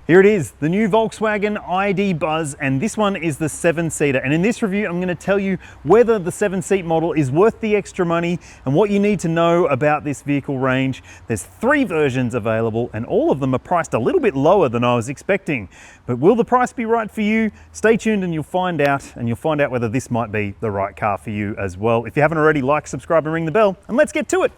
Here it is, the new Volkswagen ID Buzz, and this one is the 7-seater. And in this review, I'm going to tell you whether the 7-seat model is worth the extra money and what you need to know about this vehicle range. There's 3 versions available, and all of them are priced a little bit lower than I was expecting. But will the price be right for you? Stay tuned and you'll find out whether this might be the right car for you as well. If you haven't already, like, subscribe, and ring the bell, and let's get to it.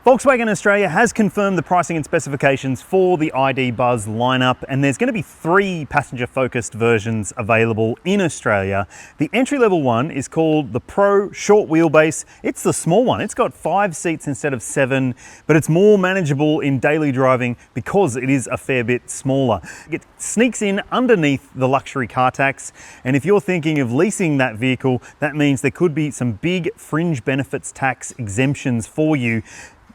Volkswagen Australia has confirmed the pricing and specifications for the ID Buzz lineup, and there's going to be 3 passenger-focused versions available in Australia. The entry-level one is called the Pro Short Wheelbase. It's the small one. It's got 5 seats instead of 7, but it's more manageable in daily driving because it is a fair bit smaller. It sneaks in underneath the luxury car tax, and if you're thinking of leasing that vehicle, that means there could be some big fringe benefits tax exemptions for you.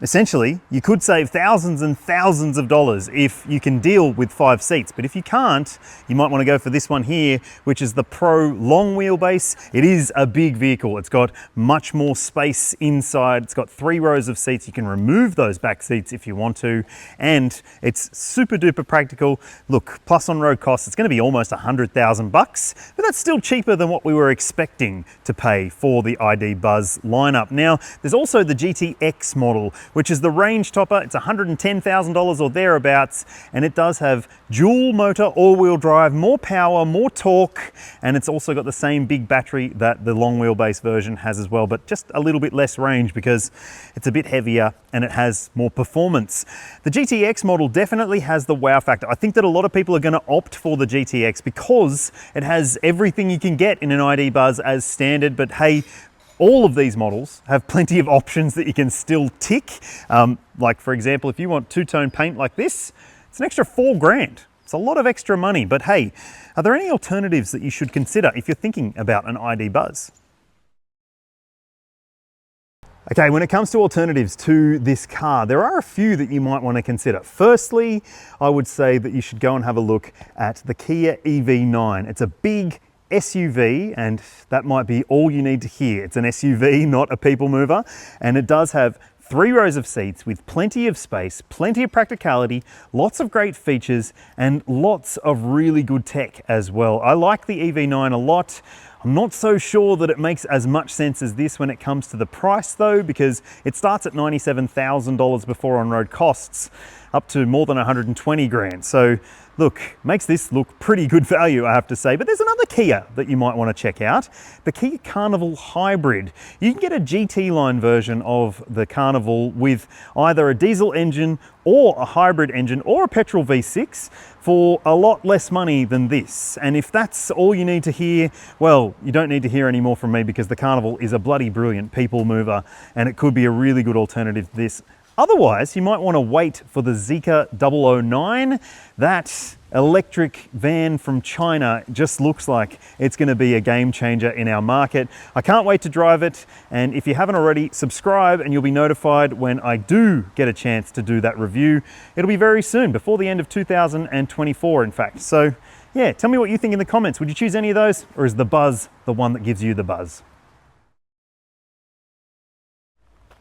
Essentially, you could save thousands and thousands of dollars if you can deal with 5 seats, but if you can't, you might want to go for this one here, which is the Pro Long Wheelbase. It is a big vehicle. It's got much more space inside. It's got 3 rows of seats. You can remove those back seats if you want to, and it's super duper practical. Look, plus on road costs, it's going to be almost $100,000 bucks, but that's still cheaper than what we were expecting to pay for the ID Buzz lineup. Now, there's also the GTX model, which is the range topper. It's $110,000 or thereabouts, and it does have dual motor all-wheel drive, more power, more torque, and it's also got the same big battery that the long wheelbase version has as well, but just a little bit less range because it's a bit heavier and it has more performance. The GTX model definitely has the wow factor. I think that a lot of people are going to opt for the GTX because it has everything you can get in an ID Buzz as standard, but hey, all of these models have plenty of options that you can still tick. Like for example, if you want 2-tone paint like this, it's an extra $4 grand. It's a lot of extra money, but hey, are there any alternatives that you should consider if you're thinking about an ID Buzz? Okay, when it comes to alternatives to this car, there are a few that you might want to consider. Firstly, I would say that you should go and have a look at the Kia EV9. It's a big SUV, and that might be all you need to hear. It's an SUV, not a people mover, and it does have 3 rows of seats with plenty of space, plenty of practicality, lots of great features, and lots of really good tech as well. I like the EV9 a lot. I'm not so sure that it makes as much sense as this when it comes to the price though, because it starts at $97,000 before on-road costs, up to more than 120 grand. So look, makes this look pretty good value, I have to say. But there's another Kia that you might want to check out, the Kia Carnival Hybrid. You can get a GT line version of the Carnival with either a diesel engine or a hybrid engine or a petrol V6 for a lot less money than this. And if that's all you need to hear, well, you don't need to hear any more from me because the Carnival is a bloody brilliant people mover and it could be a really good alternative to this. Otherwise, you might want to wait for the Zeekr 009. That electric van from China just looks like it's going to be a game changer in our market. I can't wait to drive it, and if you haven't already, subscribe and you'll be notified when I do get a chance to do that review. It'll be very soon, before the end of 2024 in fact. So yeah, tell me what you think in the comments. Would you choose any of those, or is the Buzz the one that gives you the buzz?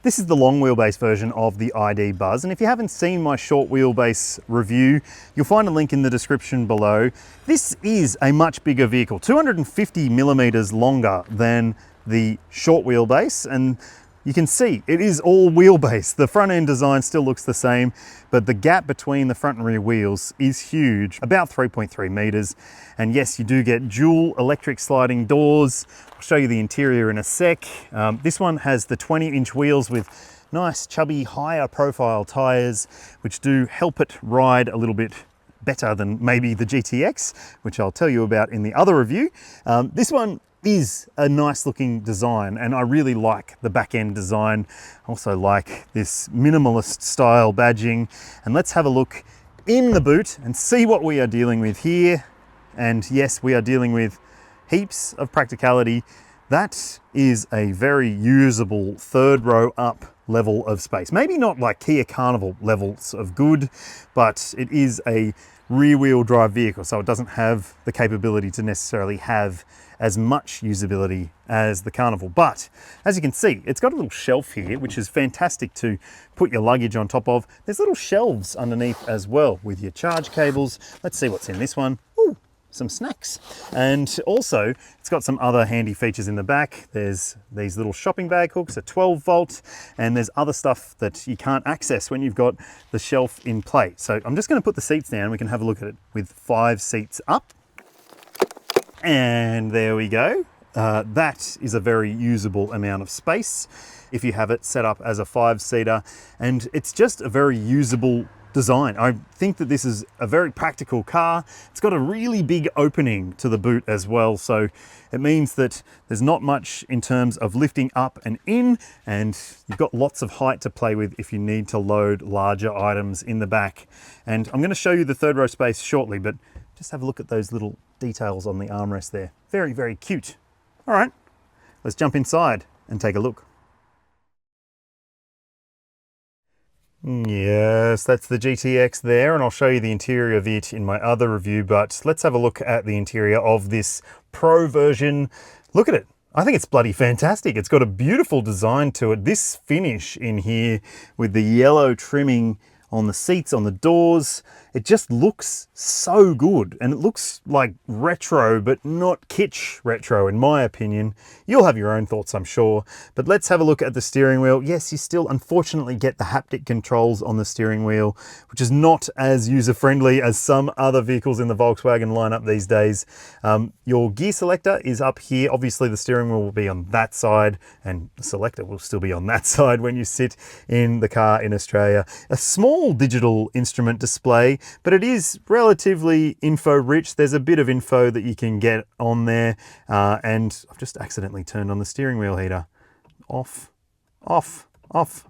This is the long wheelbase version of the ID Buzz, and if you haven't seen my short wheelbase review, you'll find a link in the description below. This is a much bigger vehicle, 250 millimeters longer than the short wheelbase, and you can see it is all wheelbase. The front end design still looks the same, but the gap between the front and rear wheels is huge, about 3.3 meters. And yes, you do get dual electric sliding doors. I'll show you the interior in a sec. This one has the 20-inch wheels with nice chubby higher profile tires, which do help it ride a little bit better than maybe the GTX, which I'll tell you about in the other review. This one is a nice looking design, and I really like the back end design. I also like this minimalist style badging. And let's have a look in the boot and see what we are dealing with here. And yes, we are dealing with heaps of practicality. That is a very usable 3rd row up level of space. Maybe not like Kia Carnival levels of good, but it is a rear-wheel drive vehicle, so it doesn't have the capability to necessarily have as much usability as the Carnival. But as you can see, it's got a little shelf here, which is fantastic to put your luggage on top of. There's little shelves underneath as well with your charge cables. Let's see what's in this one. Ooh, some snacks. And also it's got some other handy features in the back. There's these little shopping bag hooks, a 12 volt, and there's other stuff that you can't access when you've got the shelf in play. So I'm just going to put the seats down. We can have a look at it with 5 seats up. And there we go. That is a very usable amount of space if you have it set up as a 5-seater, and it's just a very usable design. I think that this is a very practical car. It's got a really big opening to the boot as well, so it means that there's not much in terms of lifting up and in, and you've got lots of height to play with if you need to load larger items in the back. And I'm going to show you the third row space shortly, but just have a look at those little details on the armrest there. Very, very cute. All right, let's jump inside and take a look. Yes, that's the GTX there, and I'll show you the interior of it in my other review, but let's have a look at the interior of this Pro version. Look at it. I think it's bloody fantastic. It's got a beautiful design to it. This finish in here with the yellow trimming on the seats, on the doors, it just looks so good, and it looks like retro, but not kitsch retro in my opinion. You'll have your own thoughts, I'm sure, but let's have a look at the steering wheel. Yes, you still unfortunately get the haptic controls on the steering wheel, which is not as user-friendly as some other vehicles in the Volkswagen lineup these days. Your gear selector is up here. Obviously the steering wheel will be on that side, and the selector will still be on that side when you sit in the car in Australia. A small digital instrument display, but it is relatively info rich. There's a bit of info that you can get on there, and I've just accidentally turned on the steering wheel heater. Off, off, off.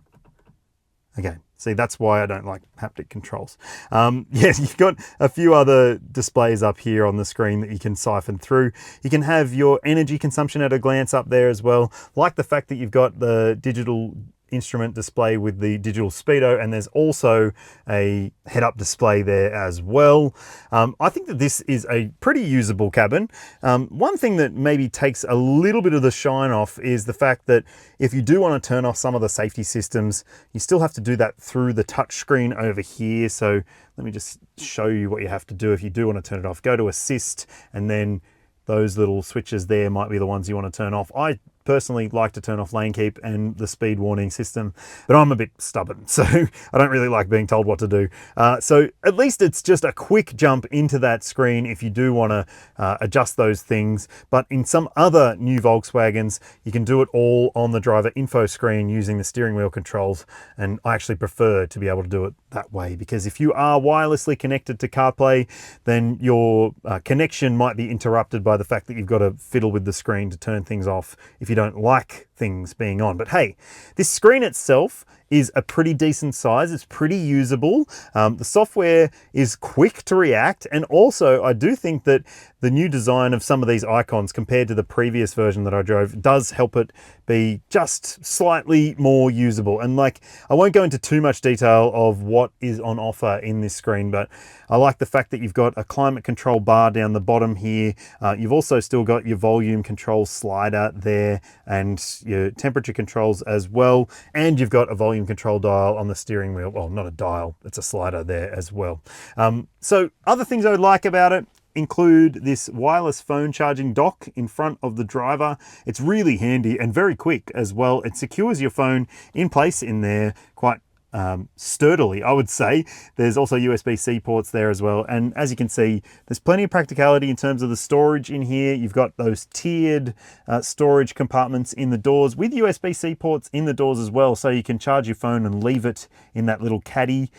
Okay, see, that's why I don't like haptic controls. Yeah, you've got a few other displays up here on the screen that you can siphon through. You can have your energy consumption at a glance up there as well. Like the fact that you've got the digital instrument display with the digital speedo, and there's also a head-up display there as well. I think that this is a pretty usable cabin. One thing that maybe takes a little bit of the shine off is the fact that if you do want to turn off some of the safety systems, you still have to do that through the touch screen over here. So let me just show you what you have to do if you do want to turn it off. Go to assist, and then those little switches there might be the ones you want to turn off. I personally like to turn off lane keep and the speed warning system, but I'm a bit stubborn, so I don't really like being told what to do. So at least it's just a quick jump into that screen if you do want to adjust those things. But in some other new Volkswagens, you can do it all on the driver info screen using the steering wheel controls, and I actually prefer to be able to do it that way, because if you are wirelessly connected to CarPlay, then your connection might be interrupted by the fact that you've got to fiddle with the screen to turn things off if you don't like things being on. But hey, this screen itself is a pretty decent size. It's pretty usable. The software is quick to react, and also I do think that the new design of some of these icons compared to the previous version that I drove does help it be just slightly more usable. And like, I won't go into too much detail of what is on offer in this screen, but I like the fact that you've got a climate control bar down the bottom here. You've also still got your volume control slider there and your temperature controls as well. And you've got a volume control dial on the steering wheel. Well, not a dial, it's a slider there as well. So other things I would like about it include this wireless phone charging dock in front of the driver. It's really handy and very quick as well. It secures your phone in place in there quite sturdily, I would say. There's also USB-C ports there as well, and as you can see, there's plenty of practicality in terms of the storage in here. You've got those tiered storage compartments in the doors with USB-C ports in the doors as well, so you can charge your phone and leave it in that little caddy.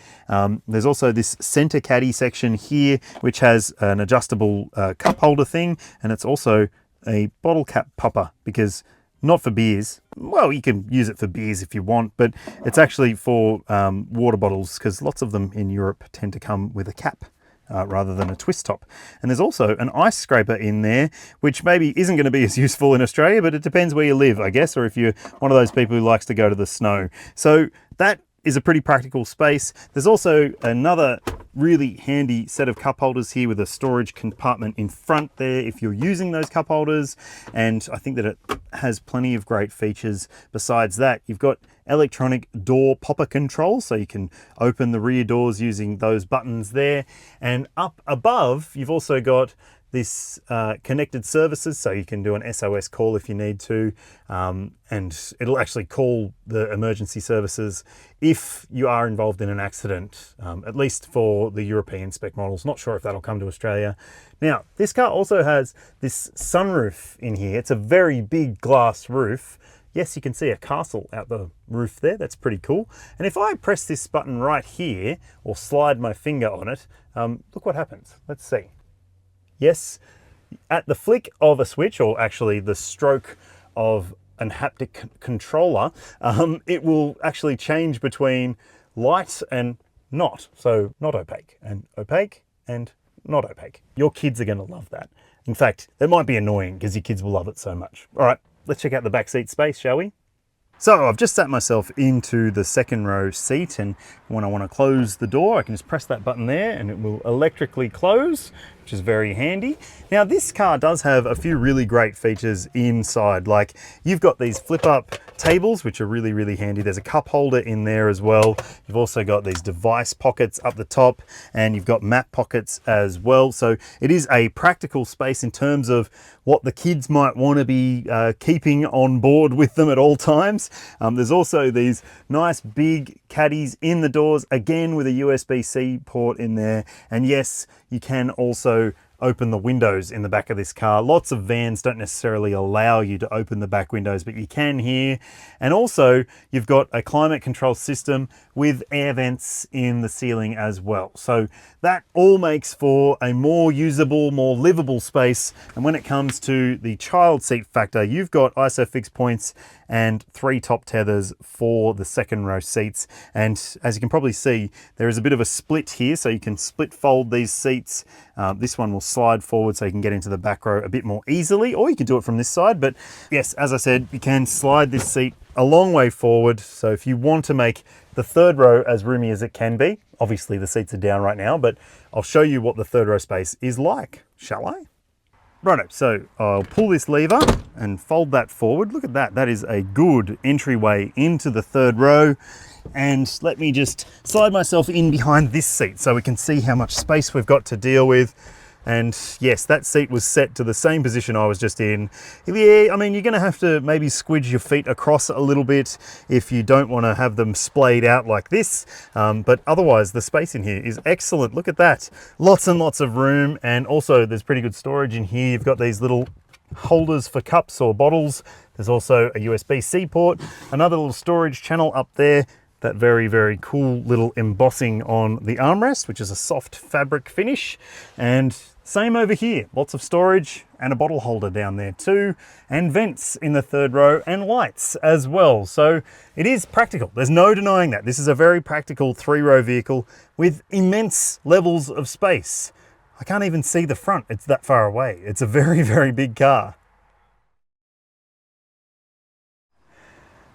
There's also this center caddy section here, which has an adjustable cup holder thing, and it's also a bottle cap popper, because not for beers. Well, you can use it for beers if you want, but it's actually for water bottles, because lots of them in Europe tend to come with a cap rather than a twist top. And there's also an ice scraper in there, which maybe isn't going to be as useful in Australia, but it depends where you live, I guess, or if you're one of those people who likes to go to the snow. So that is a pretty practical space. There's also another really handy set of cup holders here with a storage compartment in front there if you're using those cup holders. And I think that it has plenty of great features. Besides that, you've got electronic door popper control, so you can open the rear doors using those buttons there. And up above, you've also got this connected services, so you can do an SOS call if you need to, and it'll actually call the emergency services if you are involved in an accident, at least for the European spec models. Not sure if that'll come to Australia. Now, this car also has this sunroof in here. It's a very big glass roof. Yes, you can see a castle out the roof there. That's pretty cool. And if I press this button right here, or slide my finger on it, look what happens. Let's see. Yes, at the flick of a switch, or actually the stroke of an haptic controller, it will actually change between light and not. So not opaque and not opaque. Your kids are going to love that. In fact, it might be annoying because your kids will love it so much. All right, let's check out the back seat space, shall we? So I've just sat myself into the second row seat, and when I want to close the door, I can just press that button there and it will electrically close, which is very handy. Now, this car does have a few really great features inside. Like, you've got these flip up tables, which are really, really handy. There's a cup holder in there as well. You've also got these device pockets up the top, and you've got map pockets as well. So it is a practical space in terms of what the kids might want to be keeping on board with them at all times. There's also these nice big caddies in the doors, again with a USB-C port in there. And yes, you can also open the windows in the back of this car. Lots of vans don't necessarily allow you to open the back windows, but you can here. And also, you've got a climate control system with air vents in the ceiling as well. So that all makes for a more usable, more livable space. And when it comes to the child seat factor, you've got ISOFIX points and 3 top tethers for the second row seats. And as you can probably see, there is a bit of a split here, so you can split fold these seats. This one will slide forward so you can get into the back row a bit more easily, or you can do it from this side. But yes, as I said, you can slide this seat a long way forward. So if you want to make the third row as roomy as it can be, obviously the seats are down right now, but I'll show you what the third row space is like, shall I? Righto, so I'll pull this lever and fold that forward. Look at that, that is a good entryway into the third row. And let me just slide myself in behind this seat so we can see how much space we've got to deal with. And yes, that seat was set to the same position I was just in. Yeah, I mean, you're gonna have to maybe squidge your feet across a little bit if you don't wanna have them splayed out like this. But otherwise, the space in here is excellent. Look at that. Lots and lots of room. And also there's pretty good storage in here. You've got these little holders for cups or bottles. There's also a USB-C port, another little storage channel up there. That very, very cool little embossing on the armrest, which is a soft fabric finish. And same over here, lots of storage and a bottle holder down there too, and vents in the third row and lights as well. So it is practical. There's no denying that. This is a very practical 3-row vehicle with immense levels of space. I can't even see the front. It's that far away. It's a very, very big car.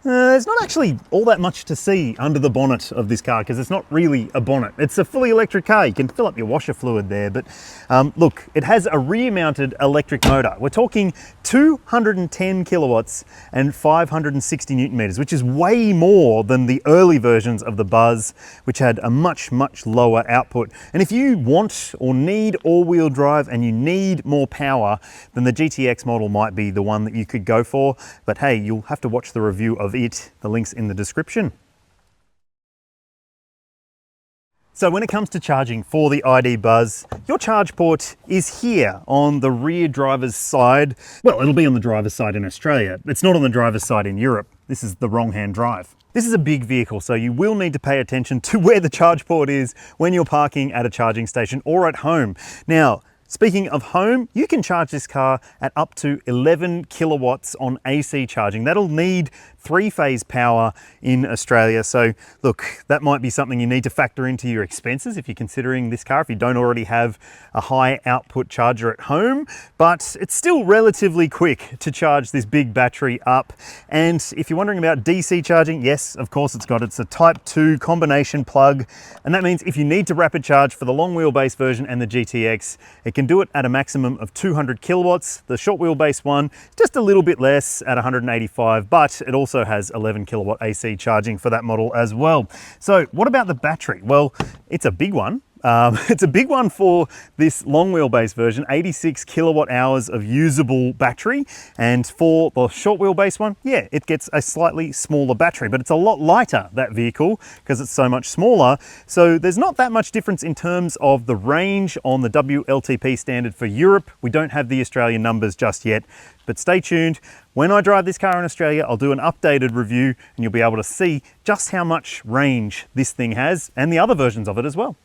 There's not actually all that much to see under the bonnet of this car because it's not really a bonnet. It's a fully electric car. You can fill up your washer fluid there, but look, it has a rear-mounted electric motor. We're talking 210 kilowatts and 560 Newton meters, which is way more than the early versions of the Buzz, which had a much, much lower output. And if you want or need all-wheel drive and you need more power, then the GTX model might be the one that you could go for. But hey, you'll have to watch the review of it. The link's in the description. So when it comes to charging for the ID Buzz, your charge port is here on the rear driver's side. Well, it'll be on the driver's side in Australia. It's not on the driver's side in Europe. This is the wrong-hand drive. This is a big vehicle, so you will need to pay attention to where the charge port is when you're parking at a charging station or at home. Now, Speaking of home, you can charge this car at up to 11 kilowatts on AC charging. That'll need 3-phase power in Australia. So look, that might be something you need to factor into your expenses if you're considering this car, if you don't already have a high output charger at home, but it's still relatively quick to charge this big battery up. And if you're wondering about DC charging, yes, of course it's a Type 2 combination plug. And that means if you need to rapid charge for the long wheelbase version and the GTX, it can do it at a maximum of 200 kilowatts. The short wheelbase one, just a little bit less at 185, but it also has 11 kilowatt AC charging for that model as well. So what about the battery? Well, it's a big one. It's a big one for this long wheelbase version, 86 kilowatt hours of usable battery. And for the short wheelbase one, yeah, it gets a slightly smaller battery, but it's a lot lighter, that vehicle, because it's so much smaller. So there's not that much difference in terms of the range on the WLTP standard for Europe. We don't have the Australian numbers just yet, but stay tuned. When I drive this car in Australia, I'll do an updated review and you'll be able to see just how much range this thing has and the other versions of it as well.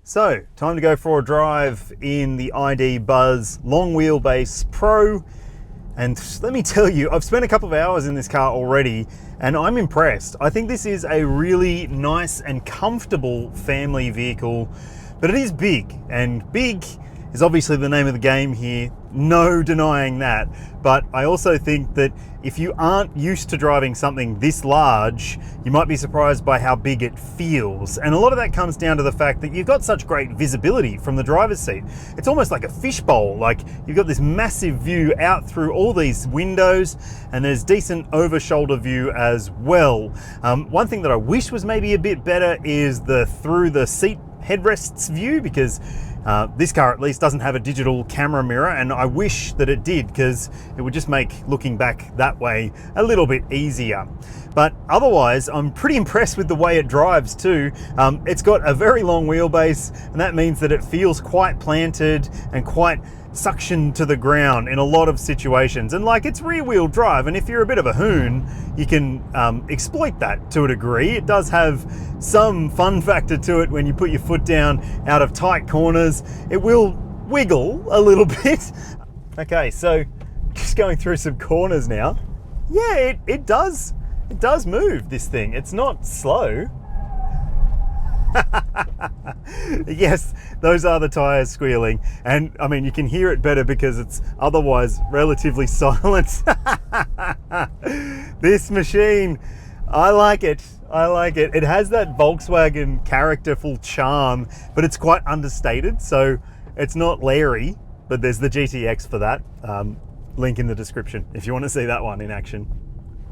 So, time to go for a drive in the ID Buzz Long Wheelbase Pro. And let me tell you, I've spent a couple of hours in this car already and I'm impressed. I think this is a really nice and comfortable family vehicle, but it is big, and big is obviously the name of the game here, no denying that. But I also think that if you aren't used to driving something this large, you might be surprised by how big it feels. And a lot of that comes down to the fact that you've got such great visibility from the driver's seat. It's almost like a fishbowl, like you've got this massive view out through all these windows, and there's decent over shoulder view as well. One thing that I wish was maybe a bit better is the through the seat headrests view, because this car at least doesn't have a digital camera mirror, and I wish that it did, because it would just make looking back that way a little bit easier. But otherwise, I'm pretty impressed with the way it drives too. It's got a very long wheelbase, and that means that it feels quite planted and quite suction to the ground in a lot of situations. And like, it's rear wheel drive, and if you're a bit of a hoon, you can exploit that to a degree. It does have some fun factor to it when you put your foot down out of tight corners. It will wiggle a little bit. Okay, so just going through some corners now. Yeah, it does move, this thing. It's not slow. Yes, those are the tires squealing, and I mean, you can hear it better because it's otherwise relatively silent. This machine, I like it. It has that Volkswagen characterful charm, but it's quite understated, so it's not Larry, but there's the GTX for that. Link in the description if you want to see that one in action.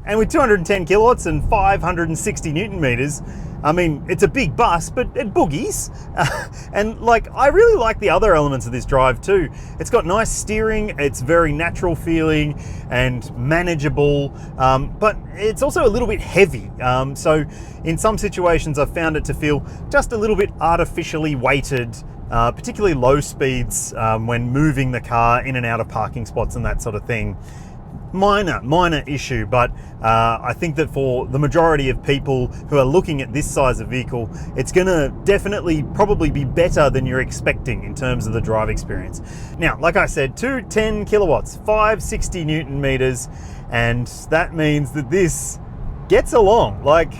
And with 210 kilowatts and 560 Newton meters, I mean, it's a big bus, but it boogies. And like, I really like the other elements of this drive too. It's got nice steering, it's very natural feeling and manageable, but it's also a little bit heavy. So in some situations, I've found it to feel just a little bit artificially weighted, particularly low speeds when moving the car in and out of parking spots and that sort of thing. Minor issue, but I think that for the majority of people who are looking at this size of vehicle, it's gonna definitely probably be better than you're expecting in terms of the drive experience. Now, like I said, 210 kilowatts, 560 Newton meters, and that means that this gets along. Like,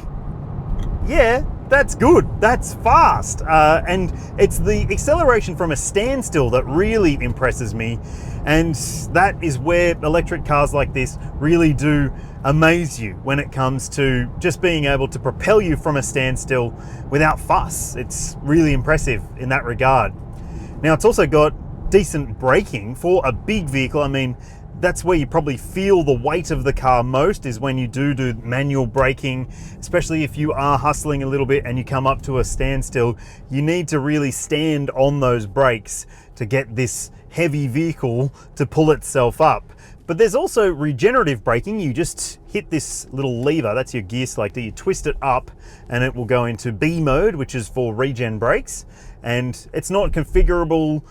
yeah, that's good, that's fast. And it's the acceleration from a standstill that really impresses me. And that is where electric cars like this really do amaze you when it comes to just being able to propel you from a standstill without fuss. It's really impressive in that regard. Now, it's also got decent braking for a big vehicle. I mean, that's where you probably feel the weight of the car most, is when you do manual braking, especially if you are hustling a little bit and you come up to a standstill. You need to really stand on those brakes to get this heavy vehicle to pull itself up. But there's also regenerative braking. You just hit this little lever, that's your gear selector, you twist it up and it will go into B mode, which is for regen brakes. And it's not configurable,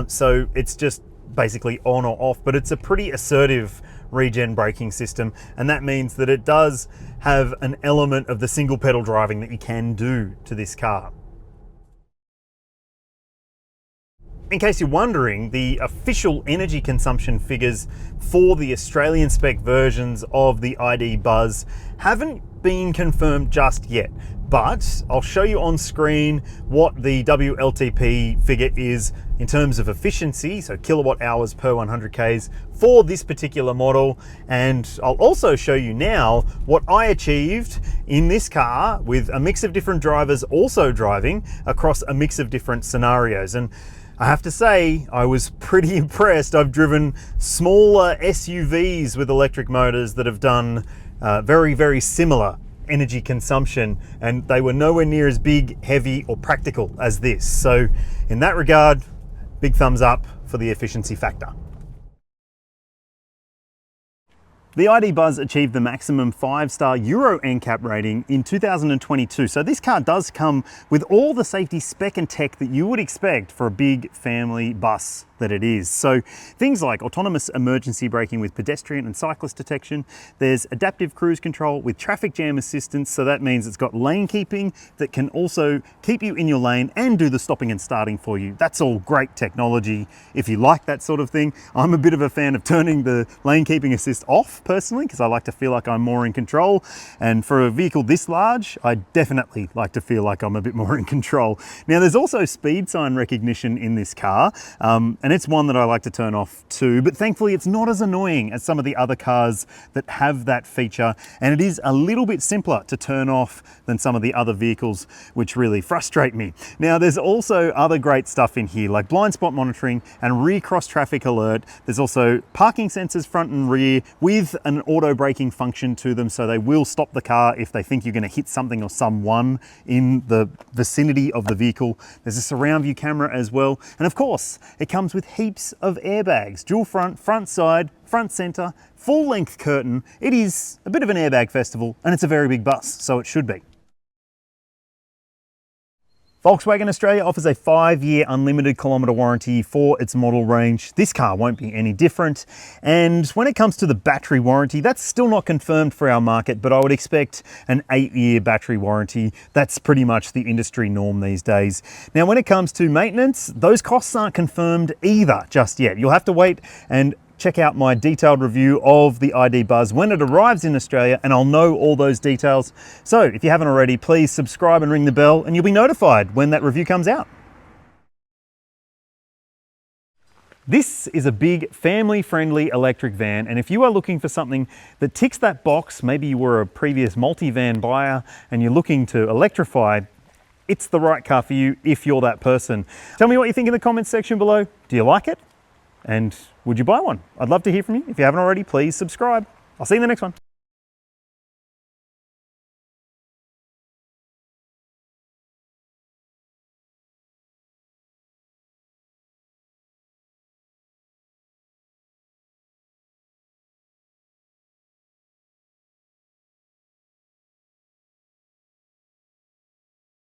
so it's just basically on or off, but it's a pretty assertive regen braking system, and that means that it does have an element of the single pedal driving that you can do to this car. In case you're wondering, the official energy consumption figures for the Australian spec versions of the ID Buzz haven't been confirmed just yet, but I'll show you on screen what the WLTP figure is in terms of efficiency, so kilowatt hours per 100 Ks for this particular model. And I'll also show you now what I achieved in this car with a mix of different drivers also driving across a mix of different scenarios. And I have to say, I was pretty impressed. I've driven smaller SUVs with electric motors that have done very, very similar energy consumption, and they were nowhere near as big, heavy, or practical as this. So in that regard, big thumbs up for the efficiency factor. The ID Buzz achieved the maximum 5-star Euro NCAP rating in 2022. So this car does come with all the safety spec and tech that you would expect for a big family bus that it is. So things like autonomous emergency braking with pedestrian and cyclist detection. There's adaptive cruise control with traffic jam assistance. So that means it's got lane keeping that can also keep you in your lane and do the stopping and starting for you. That's all great technology if you like that sort of thing. I'm a bit of a fan of turning the lane keeping assist off personally, because I like to feel like I'm more in control. And for a vehicle this large, I definitely like to feel like I'm a bit more in control. Now there's also speed sign recognition in this car. And it's one that I like to turn off too, but thankfully it's not as annoying as some of the other cars that have that feature, and it is a little bit simpler to turn off than some of the other vehicles, which really frustrate me. Now there's also other great stuff in here, like blind spot monitoring and rear cross traffic alert. There's also parking sensors front and rear with an auto braking function to them, so they will stop the car if they think you're going to hit something or someone in the vicinity of the vehicle. There's a surround view camera as well, and of course it comes with heaps of airbags, dual front, front side, front center, full length curtain. It is a bit of an airbag festival, and it's a very big bus, so it should be. Volkswagen Australia offers a 5-year unlimited kilometre warranty for its model range. This car won't be any different. And when it comes to the battery warranty, that's still not confirmed for our market, but I would expect an 8-year battery warranty. That's pretty much the industry norm these days. Now, when it comes to maintenance, those costs aren't confirmed either just yet. You'll have to wait and check out my detailed review of the ID Buzz when it arrives in Australia, and I'll know all those details. So if you haven't already, please subscribe and ring the bell, and you'll be notified when that review comes out. This is a big family-friendly electric van, and if you are looking for something that ticks that box, maybe you were a previous multi-van buyer and you're looking to electrify, it's the right car for you if you're that person. Tell me what you think in the comments section below. Do you like it? And would you buy one? I'd love to hear from you. If you haven't already, please subscribe. I'll see you in the next one.